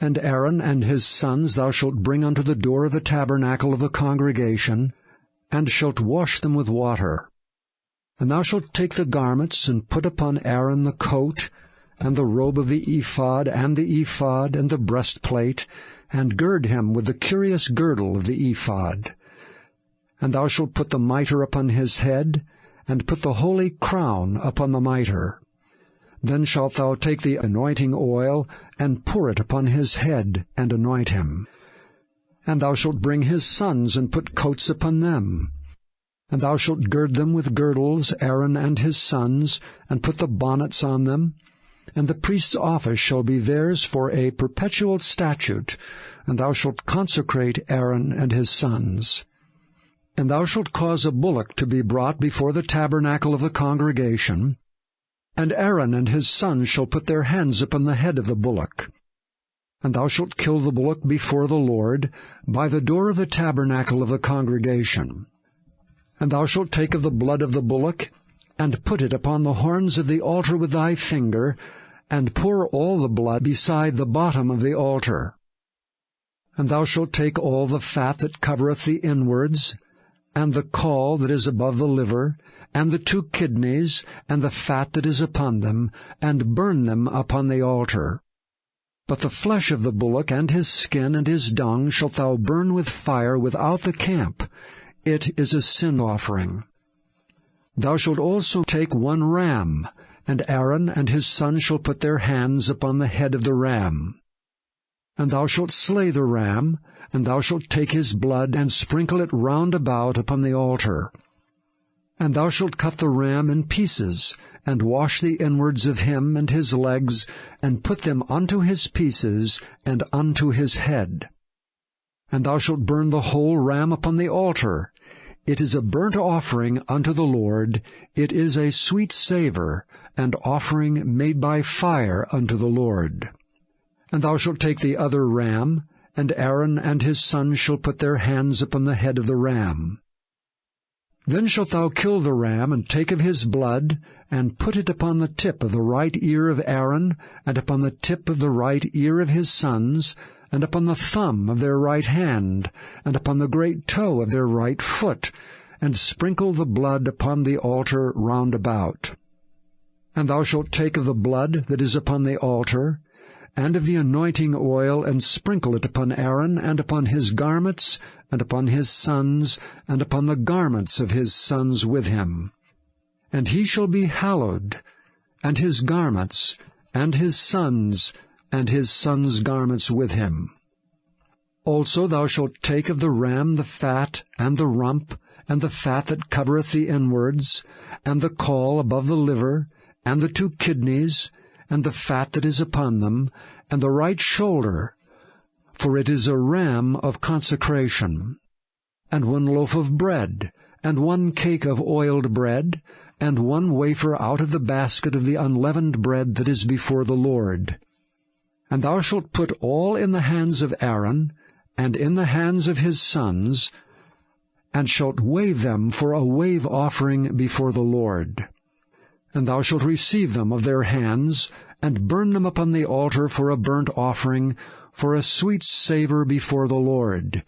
And Aaron and his sons thou shalt bring unto the door of the tabernacle of the congregation, and shalt wash them with water. And thou shalt take the garments, and put upon Aaron the coat, and the robe of the ephod, and the breastplate, and gird him with the curious girdle of the ephod. And thou shalt put the mitre upon his head, and put the holy crown upon the mitre. Then shalt thou take the anointing oil, and pour it upon his head, and anoint him. And thou shalt bring his sons, and put coats upon them. And thou shalt gird them with girdles, Aaron and his sons, and put the bonnets on them. And the priest's office shall be theirs for a perpetual statute, and thou shalt consecrate Aaron and his sons. And thou shalt cause a bullock to be brought before the tabernacle of the congregation, and Aaron and his sons shall put their hands upon the head of the bullock. And thou shalt kill the bullock before the Lord, by the door of the tabernacle of the congregation. And thou shalt take of the blood of the bullock, and put it upon the horns of the altar with thy finger, and pour all the blood beside the bottom of the altar. And thou shalt take all the fat that covereth the inwards, and the caul that is above the liver, and the 2 kidneys, and the fat that is upon them, and burn them upon the altar. But the flesh of the bullock, and his skin, and his dung, shalt thou burn with fire without the camp. It is a sin offering. Thou shalt also take 1 ram, and Aaron and his sons shall put their hands upon the head of the ram. And thou shalt slay the ram, and thou shalt take his blood, and sprinkle it round about upon the altar. And thou shalt cut the ram in pieces, and wash the inwards of him and his legs, and put them unto his pieces, and unto his head. And thou shalt burn the whole ram upon the altar. It is a burnt offering unto the Lord. It is a sweet savour, and offering made by fire unto the Lord. And thou shalt take the other ram, and Aaron and his sons shall put their hands upon the head of the ram. Then shalt thou kill the ram, and take of his blood, and put it upon the tip of the right ear of Aaron, and upon the tip of the right ear of his sons, and upon the thumb of their right hand, and upon the great toe of their right foot, and sprinkle the blood upon the altar round about. And thou shalt take of the blood that is upon the altar, and of the anointing oil, and sprinkle it upon Aaron, and upon his garments, and upon his sons, and upon the garments of his sons with him. And he shall be hallowed, and his garments, and his sons' garments with him. Also thou shalt take of the ram the fat, and the rump, and the fat that covereth the inwards, and the caul above the liver, and the 2 kidneys, and the fat that is upon them, and the right shoulder, for it is a ram of consecration, and 1 loaf of bread, and 1 cake of oiled bread, and 1 wafer out of the basket of the unleavened bread that is before the Lord. And thou shalt put all in the hands of Aaron, and in the hands of his sons, and shalt wave them for a wave offering before the Lord. And thou shalt receive them of their hands, and burn them upon the altar for a burnt offering, for a sweet savour before the Lord.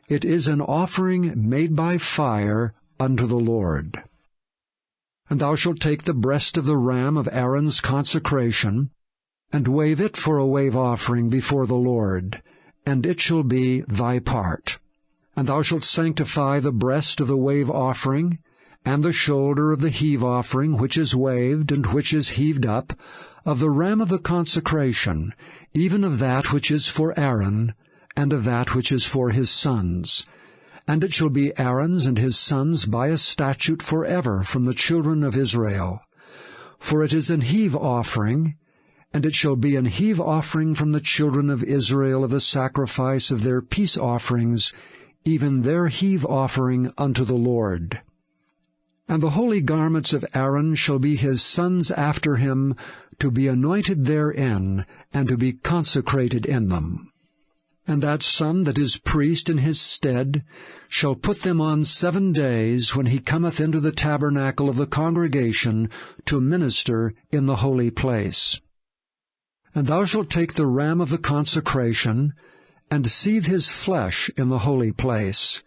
It is an offering made by fire unto the Lord. And thou shalt take the breast of the ram of Aaron's consecration, and wave it for a wave offering before the Lord, and it shall be thy part. And thou shalt sanctify the breast of the wave offering, and the shoulder of the heave offering, which is waved, and which is heaved up, of the ram of the consecration, even of that which is for Aaron, and of that which is for his sons. And it shall be Aaron's and his sons by a statute forever from the children of Israel. For it is an heave offering, and it shall be an heave offering from the children of Israel of the sacrifice of their peace offerings, even their heave offering unto the Lord. And the holy garments of Aaron shall be his sons after him, to be anointed therein, and to be consecrated in them. And that son that is priest in his stead shall put them on 7 days, when he cometh into the tabernacle of the congregation to minister in the holy place. And thou shalt take the ram of the consecration, and seethe his flesh in the holy place.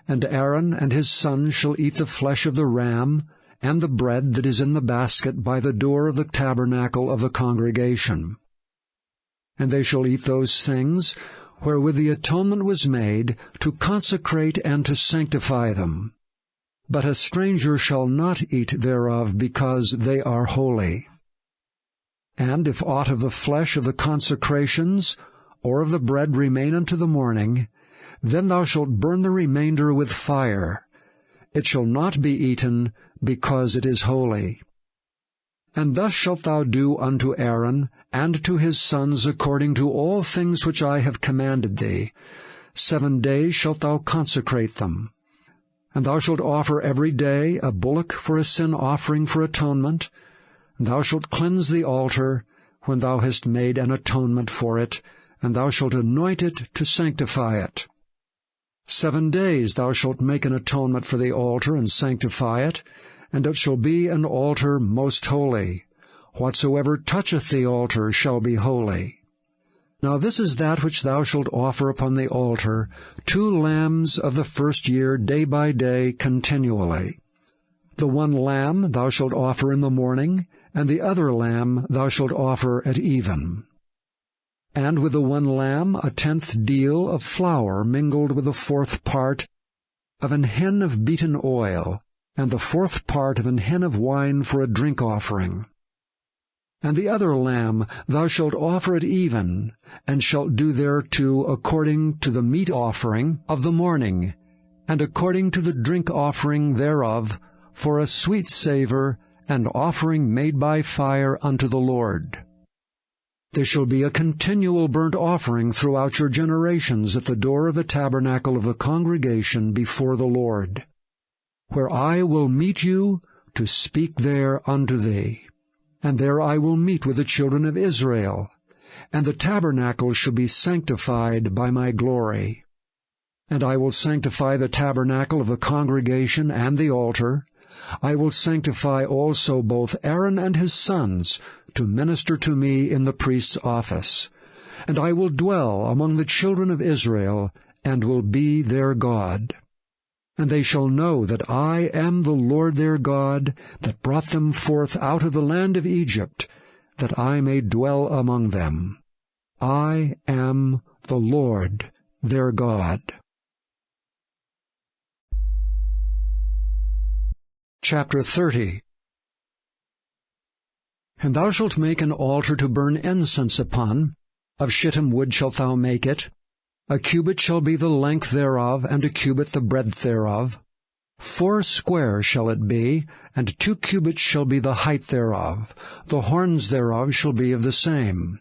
And Aaron and his sons shall eat the flesh of the ram, and the bread that is in the basket by the door of the tabernacle of the congregation. And they shall eat those things wherewith the atonement was made, to consecrate and to sanctify them. But a stranger shall not eat thereof, because they are holy. And if aught of the flesh of the consecrations, or of the bread remain unto the morning, then thou shalt burn the remainder with fire. It shall not be eaten, because it is holy. And thus shalt thou do unto Aaron and to his sons according to all things which I have commanded thee. 7 days shalt thou consecrate them. And thou shalt offer every day a bullock for a sin offering for atonement. And thou shalt cleanse the altar when thou hast made an atonement for it, and thou shalt anoint it to sanctify it. 7 days thou shalt make an atonement for the altar and sanctify it, and it shall be an altar most holy. Whatsoever toucheth the altar shall be holy. Now this is that which thou shalt offer upon the altar, 2 lambs of the first year day by day continually. The 1 lamb thou shalt offer in the morning, and the other lamb thou shalt offer at even. And with the 1 lamb 1/10 deal of flour mingled with the 4th part of an hin of beaten oil, and the 4th part of an hin of wine for a drink offering. And the other lamb thou shalt offer at even, and shalt do thereto according to the meat offering of the morning, and according to the drink offering thereof, for a sweet savour, and offering made by fire unto the Lord. There shall be a continual burnt offering throughout your generations at the door of the tabernacle of the congregation before the Lord, where I will meet you to speak there unto thee. And there I will meet with the children of Israel, and the tabernacle shall be sanctified by my glory. And I will sanctify the tabernacle of the congregation and the altar. I will sanctify also both Aaron and his sons to minister to me in the priest's office. And I will dwell among the children of Israel, and will be their God. And they shall know that I am the Lord their God, that brought them forth out of the land of Egypt, that I may dwell among them. I am the Lord their God. Chapter 30. And thou shalt make an altar to burn incense upon. Of shittim wood shalt thou make it. A cubit shall be the length thereof, and a cubit the breadth thereof. 4 square shall it be, and 2 cubits shall be the height thereof. The horns thereof shall be of the same.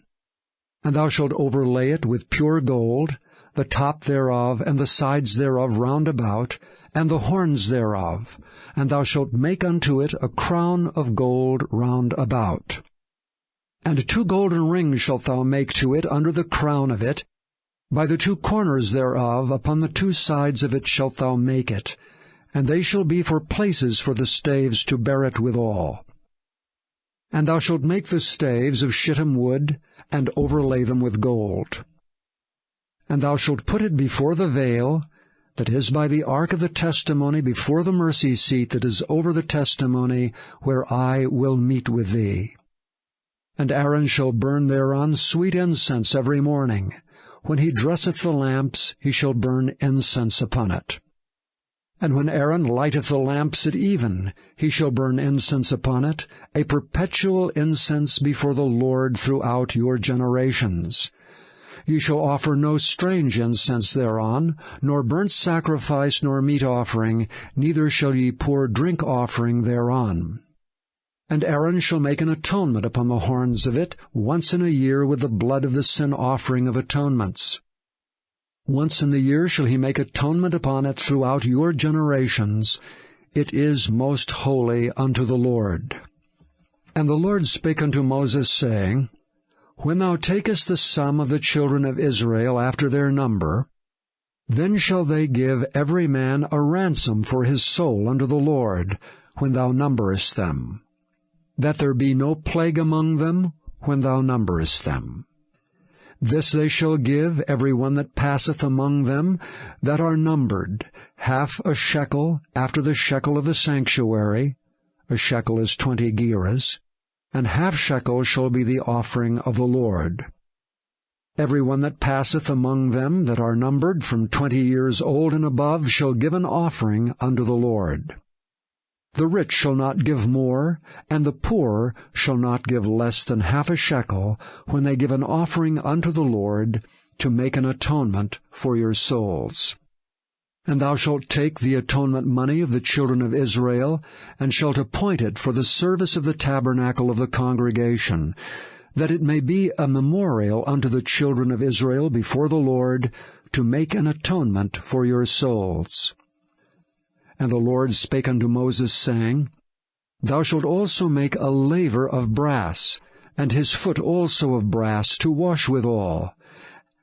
And thou shalt overlay it with pure gold, the top thereof and the sides thereof round about, and the horns thereof. And thou shalt make unto it a crown of gold round about. And 2 golden rings shalt thou make to it under the crown of it. By the 2 corners thereof, upon the 2 sides of it shalt thou make it, and they shall be for places for the staves to bear it withal. And thou shalt make the staves of shittim wood, and overlay them with gold. And thou shalt put it before the veil, that is by the ark of the testimony, before the mercy seat that is over the testimony, where I will meet with thee. And Aaron shall burn thereon sweet incense every morning. When he dresseth the lamps, he shall burn incense upon it. And when Aaron lighteth the lamps at even, he shall burn incense upon it, a perpetual incense before the Lord throughout your generations. Ye shall offer no strange incense thereon, nor burnt sacrifice, nor meat offering, neither shall ye pour drink offering thereon. And Aaron shall make an atonement upon the horns of it once in a year with the blood of the sin offering of atonements. Once in the year shall he make atonement upon it throughout your generations. It is most holy unto the Lord. And the Lord spake unto Moses, saying, When thou takest the sum of the children of Israel after their number, then shall they give every man a ransom for his soul unto the Lord, when thou numberest them, that there be no plague among them when thou numberest them. This they shall give every one that passeth among them that are numbered, 1/2 shekel after the shekel of the sanctuary. A shekel is 20 gerahs, and 1/2 shekel shall be the offering of the Lord. Every one that passeth among them that are numbered from 20 years old and above shall give an offering unto the Lord. The rich shall not give more, and the poor shall not give less than half a shekel, when they give an offering unto the Lord, to make an atonement for your souls. And thou shalt take the atonement money of the children of Israel, and shalt appoint it for the service of the tabernacle of the congregation, that it may be a memorial unto the children of Israel before the Lord, to make an atonement for your souls. And the Lord spake unto Moses, saying, Thou shalt also make a laver of brass, and his foot also of brass, to wash withal.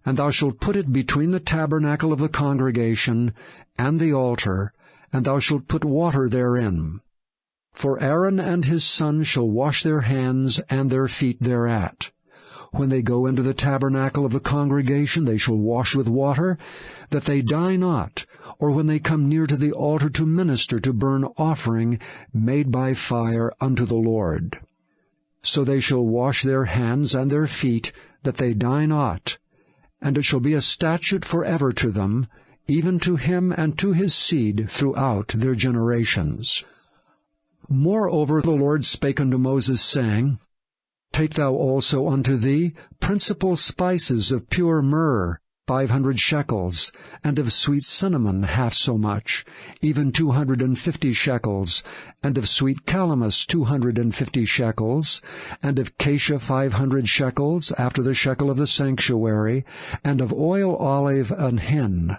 And thou shalt put it between the tabernacle of the congregation and the altar, and thou shalt put water therein. For Aaron and his sons shall wash their hands and their feet thereat. When they go into the tabernacle of the congregation, they shall wash with water, that they die not, or when they come near to the altar to minister to burn offering made by fire unto the Lord. So they shall wash their hands and their feet, that they die not. And it shall be a statute forever to them, even to him and to his seed throughout their generations. Moreover the Lord spake unto Moses, saying, Take thou also unto thee principal spices of pure myrrh, 500 shekels, and of sweet cinnamon half so much, even 250 shekels, and of sweet calamus 250 shekels, and of cassia 500 shekels, after the shekel of the sanctuary, and of oil olive an hin.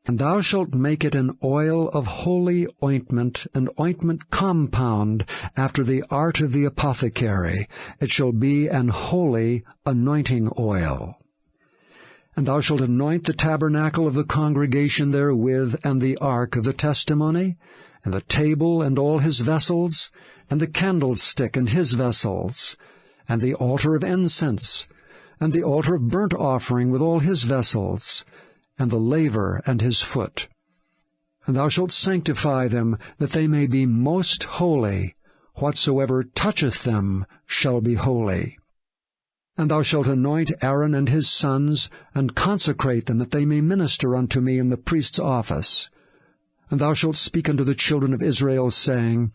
And thou shalt make it an oil of holy ointment, an ointment compound, after the art of the apothecary. It shall be an holy anointing oil. And thou shalt anoint the tabernacle of the congregation therewith, and the ark of the testimony, and the table and all his vessels, and the candlestick and his vessels, and the altar of incense, and the altar of burnt offering with all his vessels, and the laver and his foot. And thou shalt sanctify them, that they may be most holy. Whatsoever toucheth them shall be holy. And thou shalt anoint Aaron and his sons, and consecrate them, that they may minister unto me in the priest's office. And thou shalt speak unto the children of Israel, saying,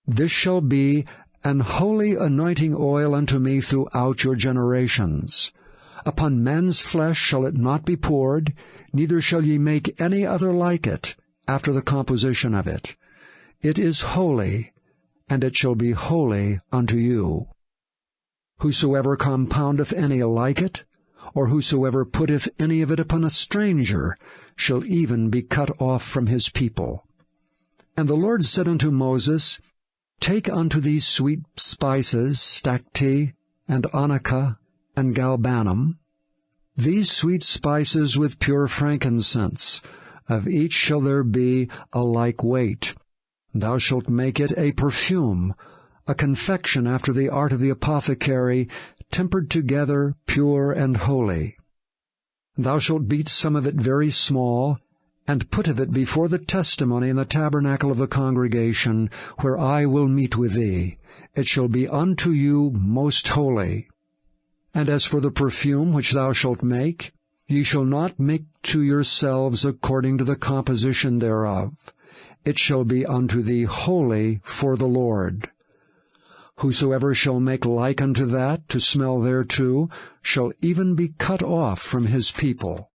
This shall be an holy anointing oil unto me throughout your generations. Upon men's flesh shall it not be poured, neither shall ye make any other like it, after the composition of it. It is holy, and it shall be holy unto you. Whosoever compoundeth any like it, or whosoever putteth any of it upon a stranger, shall even be cut off from his people. And the Lord said unto Moses, Take unto thee sweet spices, stacte, and onycha, and galbanum, these sweet spices with pure frankincense. Of each shall there be a like weight. Thou shalt make it a perfume, a confection after the art of the apothecary, tempered together, pure and holy. Thou shalt beat some of it very small, and put of it before the testimony in the tabernacle of the congregation, where I will meet with thee. It shall be unto you most holy. And as for the perfume which thou shalt make, ye shall not make to yourselves according to the composition thereof. It shall be unto thee holy for the Lord. Whosoever shall make like unto that, to smell thereto, shall even be cut off from his people.